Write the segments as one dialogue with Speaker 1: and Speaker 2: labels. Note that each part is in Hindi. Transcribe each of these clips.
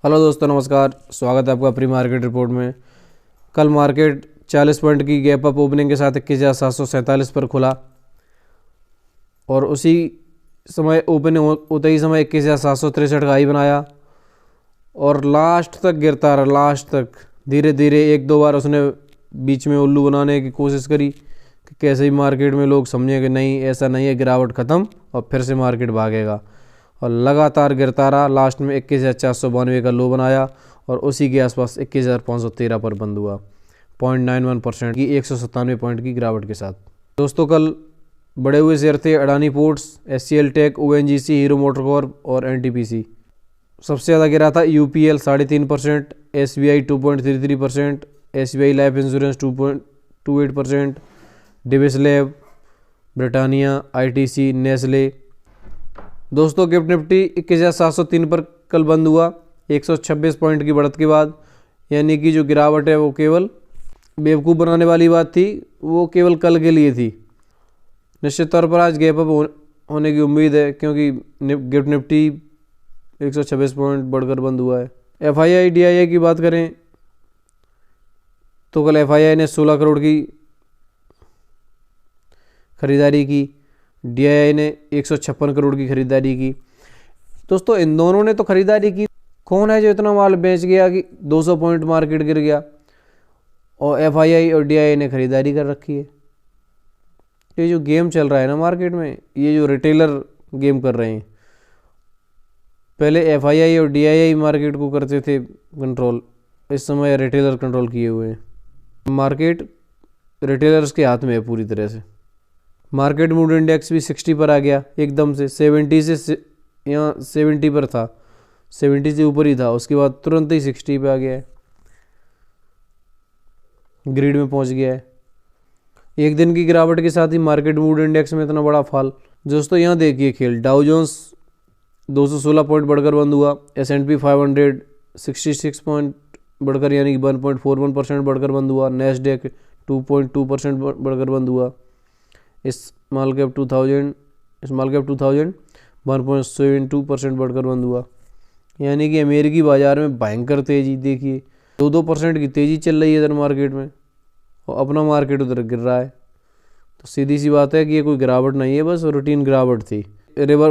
Speaker 1: हेलो दोस्तों, नमस्कार। स्वागत है आपका प्री मार्केट रिपोर्ट में। कल मार्केट 40 पॉइंट की गैप अप ओपनिंग के साथ 21,747 पर खुला और उसी समय ओपनिंग होते ही समय 21,763 का हाई बनाया और लास्ट तक गिरता रहा। लास्ट तक धीरे धीरे एक दो बार उसने बीच में उल्लू बनाने की कोशिश करी कि कैसे ही मार्केट में लोग समझें कि नहीं, ऐसा नहीं है, गिरावट ख़त्म और फिर से मार्केट भागेगा, और लगातार गिरता रहा। लास्ट में 21,492 का लो बनाया और उसी के आसपास 21,513 पर बंद हुआ। 0.91% की 197 पॉइंट की गिरावट के साथ। दोस्तों, कल बड़े हुए शेयर थे Adani Ports, SCL tech, ONGC, Hero MotoCorp और NTPC। सबसे ज़्यादा गिरा था UPL 3.5%, SBI 2.33%, SBI life insurance 2.28%, Divis Lab, Britannia, ITC, Nestle. दोस्तों, गिफ्ट निफ्टी 21,703 पर कल बंद हुआ 126 पॉइंट की बढ़त के बाद। यानी कि जो गिरावट है वो केवल बेवकूफ़ बनाने वाली बात थी, वो केवल कल के लिए थी। निश्चित तौर पर आज गैप अप होने की उम्मीद है, क्योंकि गिफ्ट निफ्टी 126 पॉइंट बढ़कर बंद हुआ है। FII DII की बात करें तो कल FII ने 16 करोड़ की खरीदारी की, DII ने 156 करोड़ की खरीदारी की। दोस्तों, इन दोनों ने तो खरीदारी की। कौन है जो इतना माल बेच गया कि 200 पॉइंट मार्केट गिर गया? और FII और DII ने खरीदारी कर रखी है। ये जो गेम चल रहा है ना मार्केट में, ये जो रिटेलर गेम कर रहे हैं। पहले FII और DII मार्केट को करते थे कंट्रोल, इस समय रिटेलर कंट्रोल किए हुए हैं। मार्केट रिटेलर्स के हाथ में है पूरी तरह से। मार्केट मूड इंडेक्स भी 60 पर आ गया एकदम से। 70 से यहाँ 70 पर था, 70 से ऊपर ही था, उसके बाद तुरंत ही 60 पे आ गया है, ग्रिड में पहुंच गया है। एक दिन की गिरावट के साथ ही मार्केट मूड इंडेक्स में इतना बड़ा फॉल। दोस्तों, यहाँ देखिए खेल। डाउ जोन्स 216 पॉइंट बढ़कर बंद हुआ। S&P 500 66 पॉइंट बढ़कर यानी कि 1.41% बढ़कर बंद हुआ। नेस्डेक 2.2% बढ़कर बंद हुआ। स्मॉल कैप 2000 1.72% बढ़कर बंद हुआ। यानी कि अमेरिकी बाजार में भयंकर तेजी, देखिए 2% की तेजी चल रही है इधर मार्केट में, और अपना मार्केट उधर गिर रहा है। तो सीधी सी बात है कि ये कोई गिरावट नहीं है, बस रूटीन गिरावट थी।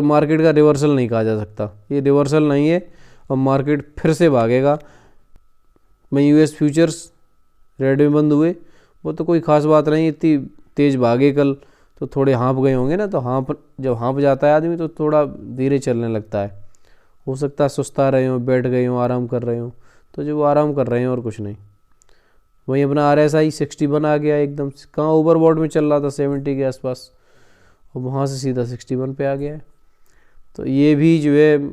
Speaker 1: मार्केट का रिवर्सल नहीं कहा जा सकता, ये रिवर्सल नहीं है और मार्केट फिर से भागेगा। मैं US फ्यूचर्स रेड में बंद हुए, वो तो कोई ख़ास बात नहीं, इतनी तेज़ भागे कल तो थोड़े हाँप गए होंगे ना। तो जब हाँप जाता है आदमी तो थोड़ा धीरे चलने लगता है। हो सकता है सुस्ता रहे हो, बैठ गए हो, आराम कर रहे हो, तो जो वो आराम कर रहे हैं और कुछ नहीं। वहीं अपना RSI 61 आ गया एकदम। कहाँ ओवरबॉट में चल रहा था 70 के आसपास, और वहाँ से सीधा 61 पे आ गया है। तो ये भी जो है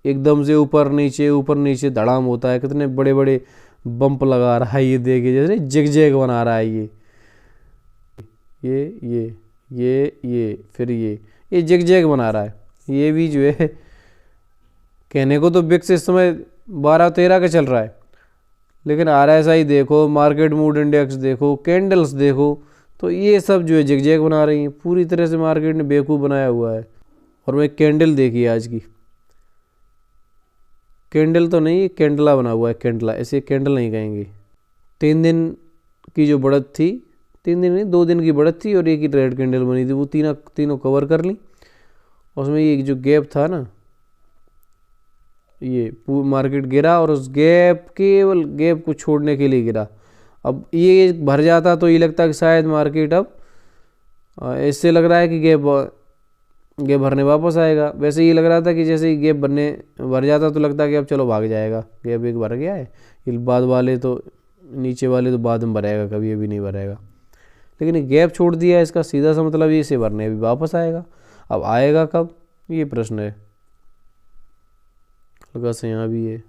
Speaker 1: एकदम से ऊपर नीचे धड़ाम होता है। कितने बड़े बड़े बम्प लगा रहा है ये, देखिए जैसे जिग बना रहा है ये फिर ये जिग बना रहा है। ये भी जो है कहने को तो बिक्स इस समय 12-13 का चल रहा है, लेकिन RSI देखो, मार्केट मूड इंडेक्स देखो, कैंडल्स देखो, तो ये सब जो है जिग बना रही हैं। पूरी तरह से मार्केट ने बेवकूफ़ बनाया हुआ है। और मैं कैंडल देखिए आज की, कैंडल तो नहीं, कैंडला बना हुआ है, कैंडला, ऐसे कैंडल नहीं कहेंगे। 3 दिन की जो बढ़त थी, 3 दिन नहीं 2 दिन की बढ़त थी, और एक ही रेड कैंडल बनी थी, वो तीनों कवर कर ली। उसमें ये जो गैप था ना, ये मार्केट गिरा और उस केवल गैप को छोड़ने के लिए गिरा। अब ये भर जाता तो ये लगता कि शायद मार्केट अब इससे लग रहा है कि गैप भरने वापस आएगा। वैसे ये लग रहा था कि जैसे ही गैप भर जाता तो लगता कि अब चलो भाग जाएगा, गैप एक भर गया है, ये बाद वाले तो नीचे वाले तो बाद में भरेगा, कभी अभी नहीं भरेगा। लेकिन गैप छोड़ दिया, इसका सीधा सा मतलब ये इसे भरने अभी वापस आएगा। अब आएगा कब, ये प्रश्न है। हल्का सा यहाँ भी है,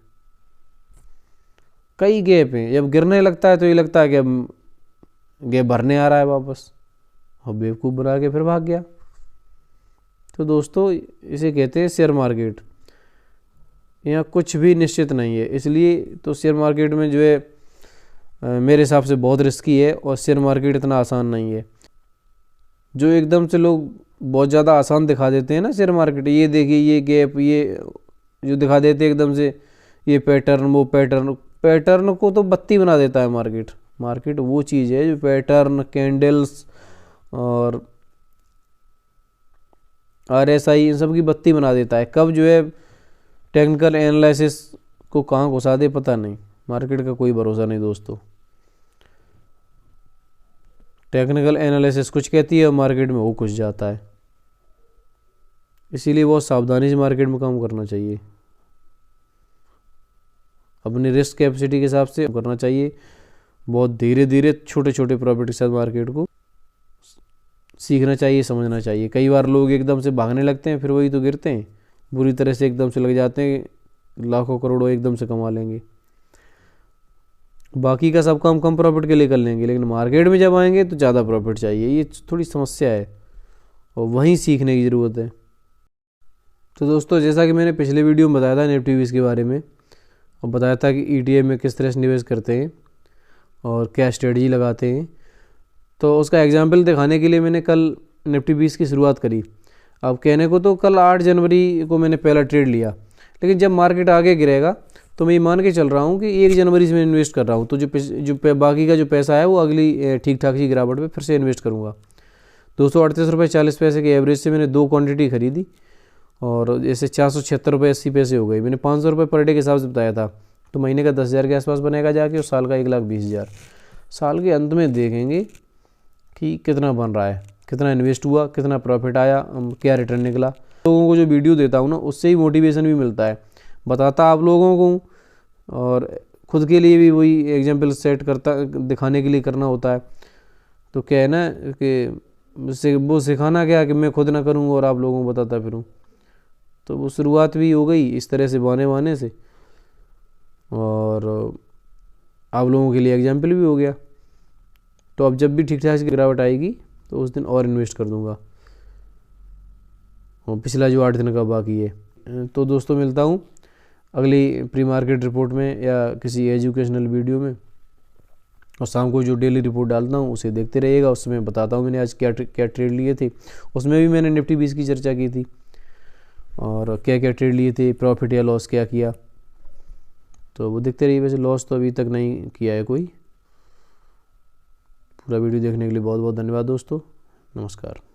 Speaker 1: कई गैप हैं। जब गिरने लगता है तो ये लगता है कि अब गैप भरने आ रहा है वापस, और बेवकूफ़ बना के फिर भाग गया। तो दोस्तों, इसे कहते हैं शेयर मार्केट। यहाँ कुछ भी निश्चित नहीं है, इसलिए तो शेयर मार्केट में जो है मेरे हिसाब से बहुत रिस्की है, और शेयर मार्केट इतना आसान नहीं है। जो एकदम से लोग बहुत ज़्यादा आसान दिखा देते हैं ना शेयर मार्केट, ये देखिए ये गैप, ये जो दिखा देते हैं एकदम से ये पैटर्न वो पैटर्न, पैटर्न को तो बत्ती बना देता है मार्केट। मार्केट वो चीज़ है जो पैटर्न, कैंडल्स और RSI इन सब की बत्ती बना देता है। कब जो है टेक्निकल एनालिसिस को कहाँ घुसा दे पता नहीं। मार्केट का कोई भरोसा नहीं दोस्तों। टेक्निकल एनालिसिस कुछ कहती है, मार्केट में वो कुछ जाता है। इसीलिए बहुत सावधानी से मार्केट में काम करना चाहिए, अपनी रिस्क कैपेसिटी के हिसाब से करना चाहिए। बहुत धीरे धीरे छोटे छोटे प्रॉफिट के साथ मार्केट को सीखना चाहिए, समझना चाहिए। कई बार लोग एकदम से भागने लगते हैं, फिर वही तो गिरते हैं बुरी तरह से, एकदम से लग जाते हैं, लाखों करोड़ों एकदम से कमा लेंगे। बाकी का सब काम कम प्रॉफिट के लिए कर लेंगे, लेकिन मार्केट में जब आएंगे तो ज़्यादा प्रॉफिट चाहिए। ये थोड़ी समस्या है और वहीं सीखने की ज़रूरत है। तो दोस्तों, जैसा कि मैंने पिछले वीडियो में बताया था निफ्टी 20 के बारे में, और बताया था कि ETF में किस तरह से निवेश करते हैं और क्या स्ट्रेटजी लगाते हैं, तो उसका एग्जाम्पल दिखाने के लिए मैंने कल निफ्टी 20 की शुरुआत करी। अब कहने को तो कल 8 जनवरी को मैंने पहला ट्रेड लिया, लेकिन जब मार्केट आगे गिरेगा तो मैं ये मान के चल रहा हूँ कि 1 जनवरी से मैं इन्वेस्ट कर रहा हूँ। तो जो बाकी का जो पैसा है वो अगली ठीक ठाक सी गिरावट पे फिर से इन्वेस्ट करूँगा। 238 रुपये 40 पैसे के एवरेज से मैंने 2 क्वांटिटी खरीदी और जैसे 476 रुपये 80 पैसे हो गई। मैंने 500 रुपये पर डे के हिसाब से बताया था, तो महीने का 10,000 के आसपास बनेगा जाके, और साल का 1,20,000। साल के अंत में देखेंगे कि कितना बन रहा है, कितना इन्वेस्ट हुआ, कितना प्रॉफिट आया, क्या रिटर्न निकला। लोगों को जो वीडियो देता हूँ ना, उससे ही मोटिवेशन भी मिलता है, बताता आप लोगों को, और खुद के लिए भी वही एग्जाम्पल सेट करता दिखाने के लिए करना होता है। तो क्या है ना कि वो सिखाना क्या कि मैं खुद ना करूँ और आप लोगों को बताता फिरूँ। तो वो शुरुआत भी हो गई इस तरह से बहाने से, और आप लोगों के लिए एग्जाम्पल भी हो गया। तो अब जब भी ठीक ठाक से गिरावट आएगी तो उस दिन और इन्वेस्ट कर दूंगा, और पिछला जो 8 दिन का बाकी है। तो दोस्तों, मिलता हूँ अगली प्री मार्केट रिपोर्ट में या किसी एजुकेशनल वीडियो में, और शाम को जो डेली रिपोर्ट डालता हूँ उसे देखते रहिएगा। उसमें बताता हूँ मैंने आज क्या ट्रेड लिए थे। उसमें भी मैंने निफ्टी 20 की चर्चा की थी, और क्या क्या ट्रेड लिए थे, प्रॉफिट या लॉस क्या किया, तो वो देखते रहिए। वैसे लॉस तो अभी तक नहीं किया है कोई। पूरा वीडियो देखने के लिए बहुत बहुत धन्यवाद दोस्तों। नमस्कार।